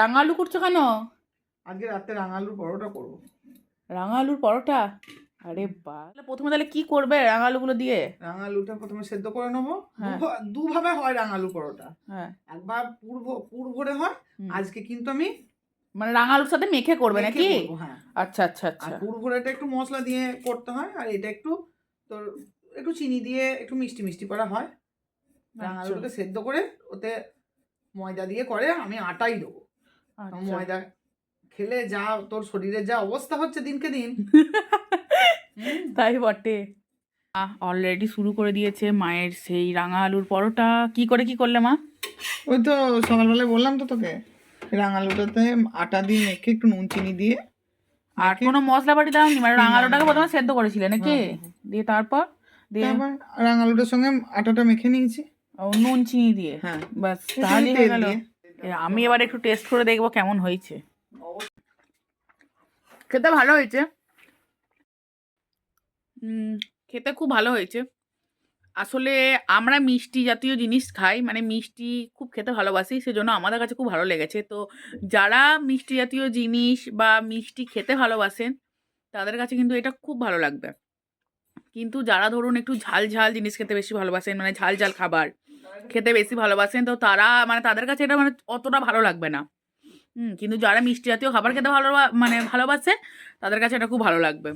রাঙা আলু করছো কেন? আজকে রাতে রাঙা আলুর পরোটা করবো। রাঙা আলুর পরোটা? আরে বাহ, প্রথমে তাহলে কি করবে রাঙা আলুগুলো দিয়ে? রাঙা আলুটা প্রথমে সেদ্ধ করে নেবো। হ্যাঁ। দুভাবে হয় রাঙা আলু পরোটা। হ্যাঁ। একবার পুর ভরে হয়। আজকে কিন্তু আমি মানে রাঙা আলুর সাথে মেখে করবে নাকি? করবো, হ্যাঁ। আচ্ছা আচ্ছা আর আচ্ছা। পুর ভরেটা একটু মশলা দিয়ে করতে হয়, আর এটা একটু তোর একটু চিনি দিয়ে একটু মিষ্টি মিষ্টি করা হয়। রাঙা আলুটাকে সেদ্ধ করে ওতে ময়দা দিয়ে করে, আমি আটাই দেবো। ময়দা খেলে যা তোর শরীরের যা অবস্থা হচ্ছে দিনকে দিন। তাই বটে। অলরেডি শুরু করে দিয়েছে মায়ের সেই রাঙা আলুর পরোটা। কি করলে মা? ওই তো সকালবেলায় বললাম তো তোকে, রাঙা আলুটাতে আটা দিয়ে মেখে একটু নুন চিনি দিয়ে। আর কোনো মশলা পাতি দাওনি? মানে রাঙা আলুটাকে প্রথমে সেদ্ধ করেছিলে নাকি? দিয়ে তারপর তারপর রাঙা আলুটার সঙ্গে আটাটা মেখে নিয়েছি নুন চিনি দিয়ে। হ্যাঁ, বাস তাহলেই হয়ে গেল। আমি এবার একটু টেস্ট করে দেখবো কেমন হয়েছে। খেতে ভালো হয়েছে। খেতে খুব ভালো হয়েছে। আসলে আমরা মিষ্টি জাতীয় জিনিস খাই, মানে মিষ্টি খুব খেতে ভালোবাসি, সেজন্য আমাদের কাছে খুব ভালো লেগেছে। তো যারা মিষ্টি জাতীয় জিনিস বা মিষ্টি খেতে ভালোবাসেন তাদের কাছে কিন্তু এটা খুব ভালো লাগবে। কিন্তু যারা ধরুন একটু ঝাল ঝাল জিনিস খেতে বেশি ভালোবাসেন, মানে ঝাল ঝাল খাবার খেতে বেশি ভালোবাসেন, তো তারা মানে তাদের কাছে এটা মানে অতটা ভালো লাগবে না। কিন্তু যারা মিষ্টি জাতীয় খাবার খেতে ভালোবাসে তাদের কাছে এটা খুব ভালো লাগবে।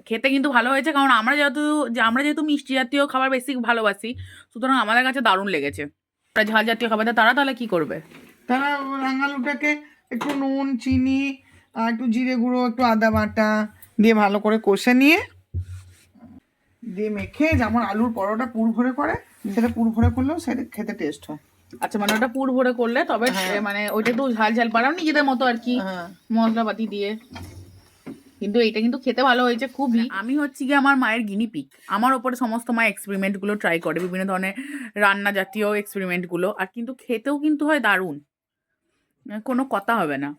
খেতে কিন্তু ভালো হয়েছে, কারণ আমরা যেহেতু মিষ্টি জাতীয় খাবার বেশি ভালোবাসি, সুতরাং আমাদের কাছে দারুণ লেগেছে। ঝাল জাতীয় খাবার তারা তাহলে কি করবে? তারা রাঙা আলুটাকে একটু নুন চিনি আর একটু জিরে গুঁড়ো একটু আদা বাটা দিয়ে ভালো করে কষে নিয়ে দিয়ে মেখে, যেমন আলুর পরোটা পুর ভরে করে সেটা পুর ভরে করলেও সেটা খেতে টেস্ট হয়। আচ্ছা, মানে ওটা পুর ভরে করলে তবে মানে ওইটা একটু ঝাল ঝাল বাড়াও নিজেদের মতো আর কি, মশলাপাতি দিয়ে। কিন্তু এটা কিন্তু খেতে ভালো হয়েছে খুবই। আমি হচ্ছি গিয়ে আমার মায়ের গিনিপিগ। আমার ওপরে সমস্ত মা এক্সপেরিমেন্টগুলো ট্রাই করে, বিভিন্ন ধরনের রান্না জাতীয় এক্সপেরিমেন্টগুলো, আর কিন্তু খেতেও কিন্তু হয় দারুণ, কোনো কথা হবে না।